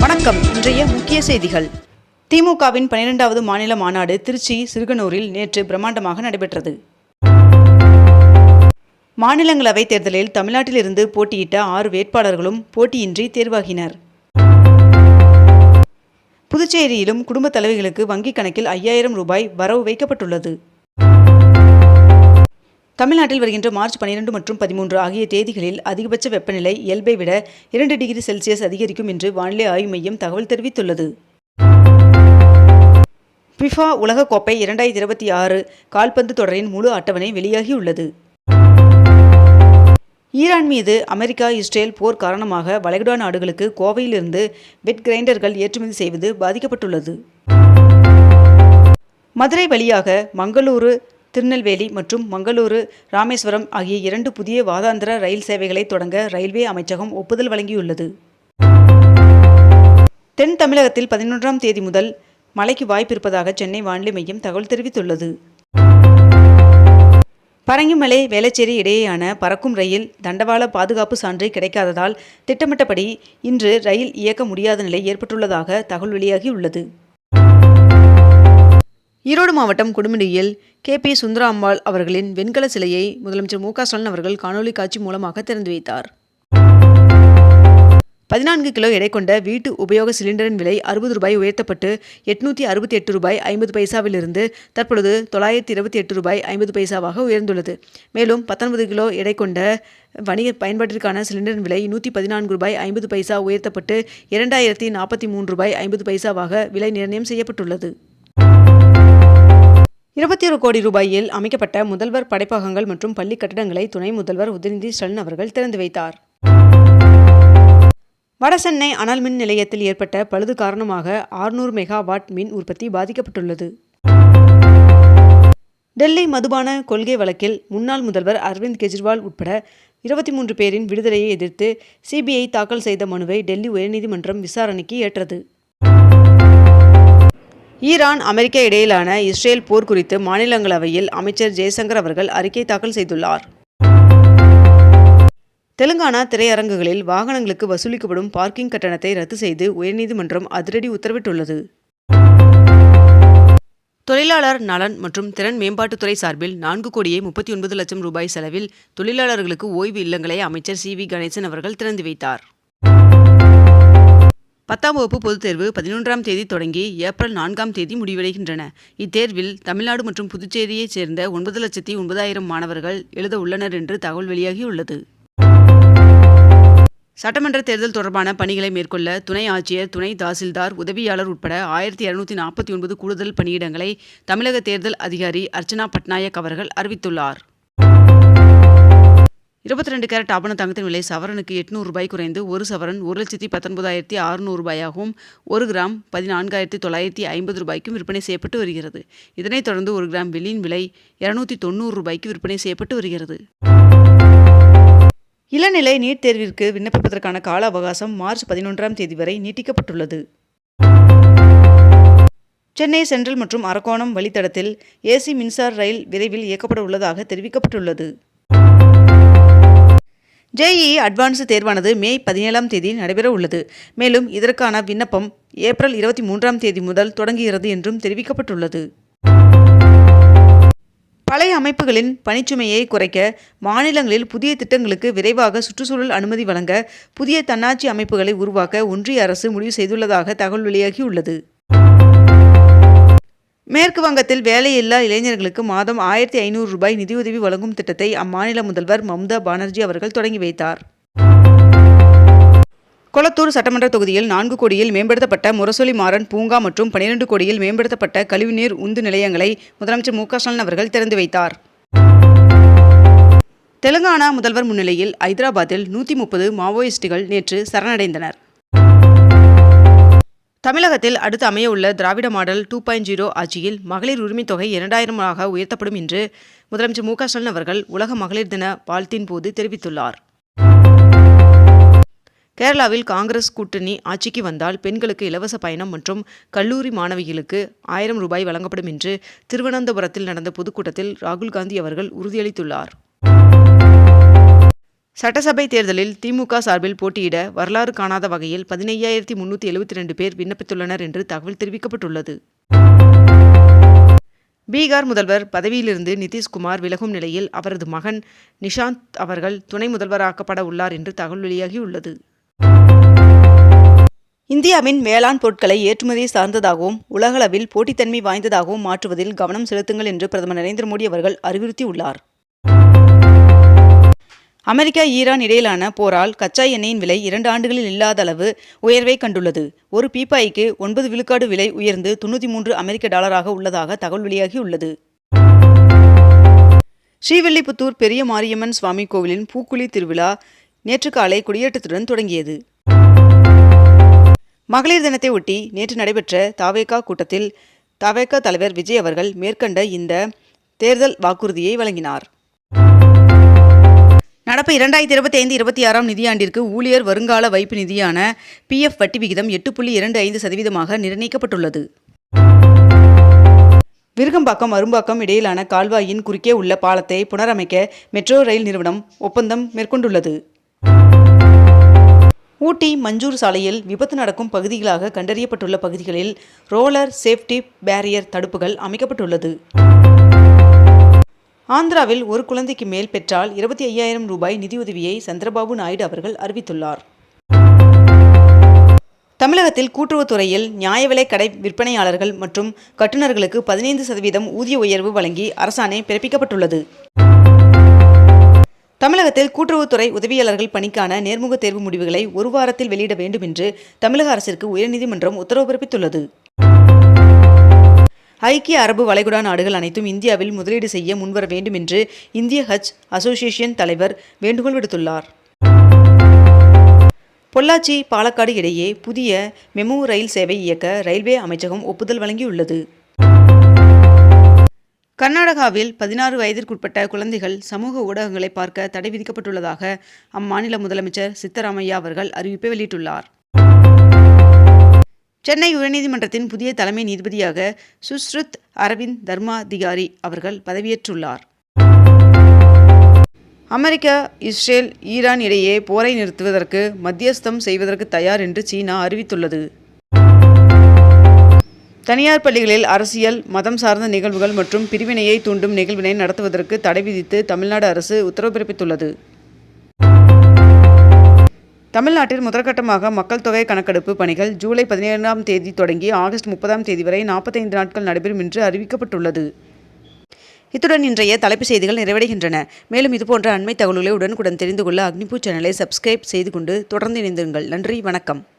வணக்கம். இன்றைய முக்கிய செய்திகள். திமுகவின் 12வது மாநில மாநாடு திருச்சி சிறுகனூரில் நேற்று பிரம்மாண்டமாக நடைபெற்றது. மாநிலங்களவை தேர்தலில் தமிழ்நாட்டிலிருந்து போட்டியிட்ட 6 வேட்பாளர்களும் போட்டியின்றி தேர்வாகினர். புதுச்சேரியிலும் குடும்ப தலைவிகளுக்கு வங்கிக் கணக்கில் 5000 ரூபாய் வரவு வைக்கப்பட்டுள்ளது. தமிழ்நாட்டில் வருகின்ற மார்ச் 12 மற்றும் 13 ஆகிய தேதிகளில் அதிகபட்ச வெப்பநிலை இயல்பை விட 2 டிகிரி செல்சியஸ் அதிகரிக்கும் என்று வானிலை ஆய்வு மையம் தகவல் தெரிவித்துள்ளது. ஃபிஃபா உலகக்கோப்பை 2026 கால்பந்து தொடரின் முழு அட்டவணை வெளியாகியுள்ளது. ஈரான் மீது அமெரிக்கா இஸ்ரேல் போர் காரணமாக வளைகுடா நாடுகளுக்கு கோவையிலிருந்து வெட் கிரைண்டர்கள் ஏற்றுமதி செய்வது பாதிக்கப்பட்டுள்ளது. மதுரை வழியாக மங்களூரு திருநெல்வேலி மற்றும் மங்களூரு ராமேஸ்வரம் ஆகிய 2 புதிய வாராந்திர ரயில் சேவைகளை தொடங்க ரயில்வே அமைச்சகம் ஒப்புதல் வழங்கியுள்ளது. தென் தமிழகத்தில் 11ஆம் தேதி முதல் மழைக்கு வாய்ப்பிருப்பதாக சென்னை வானிலை மையம் தகவல் தெரிவித்துள்ளது. பரங்கிமலை வேளச்சேரி இடையேயான பறக்கும் ரயில் தண்டவாள பாதுகாப்பு சான்று கிடைக்காததால் திட்டமிட்டபடி இன்று ரயில் இயக்க முடியாத நிலை ஏற்பட்டுள்ளதாக தகவல் வெளியாகியுள்ளது. ஈரோடு மாவட்டம் கொடுமுடியில் KP சுந்தராம்பாள் அவர்களின் வெண்கல சிலையை முதலமைச்சர் மு க ஸ்டாலின் அவர்கள் காணொலி காட்சி மூலமாக திறந்து வைத்தார். 14 கிலோ எடை கொண்ட வீட்டு உபயோக சிலிண்டரின் விலை 60 ரூபாய் உயர்த்தப்பட்டு 868 ரூபாய் 50 பைசாவிலிருந்து தற்பொழுது 928 ரூபாய் 50 பைசாவாக உயர்ந்துள்ளது. மேலும் 19 கிலோ எடை கொண்ட வணிக பயன்பாட்டிற்கான சிலிண்டரின் விலை 114 ரூபாய் 50 பைசா உயர்த்தப்பட்டு 2043 ரூபாய் 50 பைசாவாக விலை நிர்ணயம் செய்யப்பட்டுள்ளது. 21 கோடி ரூபாயில் அமைக்கப்பட்ட முதல்வர் படைப்பகங்கள் மற்றும் பள்ளி கட்டிடங்களை துணை முதல்வர் உதயநிதி ஸ்டாலின் அவர்கள் திறந்து வைத்தார். வடசென்னை அனல் மின் நிலையத்தில் ஏற்பட்ட பழுது காரணமாக 600 மெகாவாட் மின் உற்பத்தி பாதிக்கப்பட்டுள்ளது. டெல்லி மதுபான கொள்கை வழக்கில் முன்னாள் முதல்வர் அரவிந்த் கெஜ்ரிவால் உட்பட 23 பேரின் விடுதலையை எதிர்த்து CBI தாக்கல் செய்த மனுவை டெல்லி உயர்நீதிமன்றம் விசாரணைக்கு ஏற்றது. ஈரான் அமெரிக்கா இடையிலான இஸ்ரேல் போர் குறித்து மாநிலங்களவையில் அமைச்சர் ஜெய்சங்கர் அவர்கள் அறிக்கை தாக்கல் செய்துள்ளார். தெலுங்கானா திரையரங்குகளில் வாகனங்களுக்கு வசூலிக்கப்படும் பார்க்கிங் கட்டணத்தை ரத்து செய்து உயர்நீதிமன்றம் அதிரடி உத்தரவிட்டுள்ளது. தொழிலாளர் நலன் மற்றும் திறன் மேம்பாட்டுத்துறை சார்பில் 4 கோடியே 39 லட்சம் ரூபாய் செலவில் தொழிலாளர்களுக்கு ஓய்வு இல்லங்களை அமைச்சர் CV கணேசன் அவர்கள் திறந்து வைத்தார். 10ஆம் வகுப்பு பொதுத் தேர்வு 11ஆம் தேதி தொடங்கி ஏப்ரல் 4ஆம் தேதி முடிவடைகின்றன. இத்தேர்வில் தமிழ்நாடு மற்றும் புதுச்சேரியைச் சேர்ந்த 9,09,000 மாணவர்கள் எழுத உள்ளனர் என்று தகவல் வெளியாகியுள்ளது. சட்டமன்ற தேர்தல் தொடர்பான பணிகளை மேற்கொள்ள துணை ஆட்சியர், துணை தாசில்தார், உதவியாளர் உட்பட 1249 கூடுதல் பணியிடங்களை தமிழக தேர்தல் அதிகாரி அர்ச்சனா பட்நாயக் அவர்கள் அறிவித்துள்ளார். 22 கேரட் ஆபண தங்கத்தின் விலை சவரனுக்கு 800 ரூபாய் குறைந்து 1 சவரன் 1,19,600 ரூபாயாகவும் 1 கிராம் 14,950 ரூபாய்க்கும் விற்பனை செய்யப்பட்டு வருகிறது. இதனைத் தொடர்ந்து 1 கிராம் வெள்ளியின் விலை 290 ரூபாய்க்கு விற்பனை செய்யப்பட்டு வருகிறது. இளநிலை நீட் தேர்விற்கு விண்ணப்பிப்பதற்கான கால அவகாசம் மார்ச் 11ஆம் தேதி வரை நீட்டிக்கப்பட்டுள்ளது. சென்னை சென்ட்ரல் மற்றும் அரக்கோணம் வழித்தடத்தில் AC மின்சார ரயில் விரைவில் இயக்கப்பட உள்ளதாக தெரிவிக்கப்பட்டுள்ளது. JEE அட்வான்ஸ் தேர்வானது மே 17ஆம் தேதி நடைபெற உள்ளது. மேலும் இதற்கான விண்ணப்பம் ஏப்ரல் 23ஆம் தேதி முதல் தொடங்குகிறது என்றும் தெரிவிக்கப்பட்டுள்ளது. பழைய அமைப்புகளின் பணிச்சுமையை குறைக்க மாநிலங்களில் புதிய திட்டங்களுக்கு விரைவாக சுற்றுச்சூழல் அனுமதி வழங்க புதிய தன்னாட்சி அமைப்புகளை உருவாக்க ஒன்றிய அரசு முடிவு செய்துள்ளதாக தகவல் வெளியாகியுள்ளது. மேற்கு வங்கத்தில் வேலையில்லா இளைஞர்களுக்கு மாதம் 1500 ரூபாய் நிதியுதவி வழங்கும் திட்டத்தை அம்மாநில முதல்வர் மம்தா பானர்ஜி அவர்கள் தொடங்கி வைத்தார். கொளத்தூர் சட்டமன்ற தொகுதியில் 4 கோடியில் மேம்படுத்தப்பட்ட முரசொலி மாறன் பூங்கா மற்றும் 12 கோடியில் மேம்படுத்தப்பட்ட கழிவுநீர் உந்து நிலையங்களை முதலமைச்சர் மு க ஸ்டாலின் அவர்கள் திறந்து வைத்தார். தெலுங்கானா முதல்வர் முன்னிலையில் ஐதராபாத்தில் 130 மாவோயிஸ்டுகள் நேற்று சரணடைந்தனர். தமிழகத்தில் அடுத்து அமைய உள்ள திராவிட மாடல் 2.0 ஆட்சியில் மகளிர் உரிமைத் தொகை 2000 உயர்த்தப்படும் என்று முதலமைச்சர் மு க ஸ்டாலின் அவர்கள் உலக மகளிர் தின வாழ்த்தின் போது தெரிவித்துள்ளார். கேரளாவில் காங்கிரஸ் கூட்டணி ஆட்சிக்கு வந்தால் பெண்களுக்கு இலவச பயணம் மற்றும் கல்லூரி மாணவிகளுக்கு 1000 ரூபாய் வழங்கப்படும் என்று திருவனந்தபுரத்தில் நடந்த பொதுக்கூட்டத்தில் ராகுல் காந்தி அவர்கள் உறுதியளித்துள்ளார். சட்டசபை தேர்தலில் திமுக சார்பில் போட்டியிட வரலாறு காணாத வகையில் 15,372 பேர் விண்ணப்பித்துள்ளனர் என்று தகவல் தெரிவிக்கப்பட்டுள்ளது. பீகார் முதல்வர் பதவியிலிருந்து நிதிஷ்குமார் விலகும் நிலையில் அவரது மகன் நிஷாந்த் அவர்கள் துணை முதல்வராக்கப்பட உள்ளார் என்று தகவல் வெளியாகியுள்ளது. இந்தியாவின் வேளாண் பொருட்களை ஏற்றுமதி சார்ந்ததாகவும் உலகளவில் போட்டித்தன்மை வாய்ந்ததாகவும் மாற்றுவதில் கவனம் செலுத்துங்கள் என்று பிரதமர் நரேந்திர மோடி அவர்கள் அறிவுறுத்தியுள்ளார். அமெரிக்கா ஈரான் இடையிலான போரால் கச்சா எண்ணெயின் விலை 2 ஆண்டுகளில் இல்லாத அளவு உயர்வை கண்டுள்ளது. ஒரு பீப்பாய்க்கு 9 விழுக்காடு விலை உயர்ந்து $93 அமெரிக்க உள்ளதாக தகவல் வெளியாகியுள்ளது. ஸ்ரீவில்லிபுத்தூர் பெரிய மாரியம்மன் சுவாமி கோவிலின் பூக்குழி திருவிழா நேற்று காலை கொடியேற்றத்துடன் தொடங்கியது. மகளிர் தினத்தை ஒட்டி நேற்று நடைபெற்ற தவேகா கூட்டத்தில் தவேகா தலைவர் விஜய் அவர்கள் மேற்கண்ட இந்த தேர்தல் வாக்குறுதியை வழங்கினார். நடப்பு 2025-26 நிதியாண்டிற்கு ஊழியர் வருங்கால வைப்பு நிதியான PF வட்டி விகிதம் 8.25% நிர்ணயிக்கப்பட்டுள்ளது. விருகம்பாக்கம் அரும்பாக்கம் இடையிலான கால்வாயின் குறுக்கே உள்ள பாலத்தை புனரமைக்க மெட்ரோ ரயில் நிறுவனம் ஒப்பந்தம் மேற்கொண்டுள்ளது. ஊட்டி மஞ்சூர் சாலையில் விபத்து நடக்கும் பகுதிகளாக கண்டறியப்பட்டுள்ள பகுதிகளில் ரோலர் சேஃப்டி பேரியர் தடுப்புகள் அமைக்கப்பட்டுள்ளது. ஆந்திராவில் ஒரு குழந்தைக்கு மேல் பெற்றால் 25,000 ரூபாய் நிதியுதவியை சந்திரபாபு நாயுடு அவர்கள் அறிவித்துள்ளார். தமிழகத்தில் கூட்டுறவுத்துறையில் நியாய விலை கடை விற்பனையாளர்கள் மற்றும் கட்டுநர்களுக்கு 15% ஊதிய உயர்வு வழங்கி அரசாணை பிறப்பிக்கப்பட்டுள்ளது. தமிழகத்தில் கூட்டுறவுத்துறை உதவியாளர்கள் பணிக்கான நேர்முக தேர்வு முடிவுகளை ஒரு வாரத்தில் வெளியிட வேண்டும் என்று தமிழக அரசிற்கு உயர்நீதிமன்றம் உத்தரவு பிறப்பித்துள்ளது. ஐக்கிய அரபு வளைகுடா நாடுகள் அனைத்தும் இந்தியாவில் முதலீடு செய்ய முன்வர வேண்டும் என்று இந்திய ஹஜ் அசோசியேஷன் தலைவர் வேண்டுகோள் விடுத்துள்ளார். பொள்ளாச்சி பாலக்காடு இடையே புதிய மெமு ரயில் சேவை இயக்க ரயில்வே அமைச்சகம் ஒப்புதல் வழங்கியுள்ளது. கர்நாடகாவில் 16 வயதிற்குட்பட்ட குழந்தைகள் சமூக ஊடகங்களை பார்க்க தடை விதிக்கப்பட்டுள்ளதாக அம்மாநில முதலமைச்சர் சித்தராமையா அவர்கள் அறிவிப்பை வெளியிட்டுள்ளார். சென்னை உயர்நீதிமன்றத்தின் புதிய தலைமை நீதிபதியாக சுஷ்ருத் அரவிந்த் தர்மாதிகாரி அவர்கள் பதவியேற்றுள்ளார். அமெரிக்கா, இஸ்ரேல், ஈரான் இடையே போரை நிறுத்துவதற்கு மத்தியஸ்தம் செய்வதற்கு தயார் என்று சீனா அறிவித்துள்ளது. தனியார் பள்ளிகளில் அரசியல், மதம் சார்ந்த நிகழ்வுகள் மற்றும் பிரிவினையை தூண்டும் நிகழ்வினை நடத்துவதற்கு தடை விதித்து தமிழ்நாடு அரசு உத்தரவு பிறப்பித்துள்ளது. தமிழ்நாட்டில் முதற்கட்டமாக மக்கள் தொகை கணக்கெடுப்பு பணிகள் ஜூலை 17ஆம் தேதி தொடங்கி ஆகஸ்ட் 30ஆம் தேதி வரை 45 நாட்கள் நடைபெறும் என்று அறிவிக்கப்பட்டுள்ளது. இத்துடன் இன்றைய தலைப்புச் செய்திகள் நிறைவடைகின்றன. மேலும் இதுபோன்ற அண்மை தகவல்களை உடனுக்குடன் தெரிந்து கொள்ள அக்னிபூ சேனலை சப்ஸ்கிரைப் செய்து கொண்டு தொடர்ந்து இணைந்திருங்கள். நன்றி, வணக்கம்.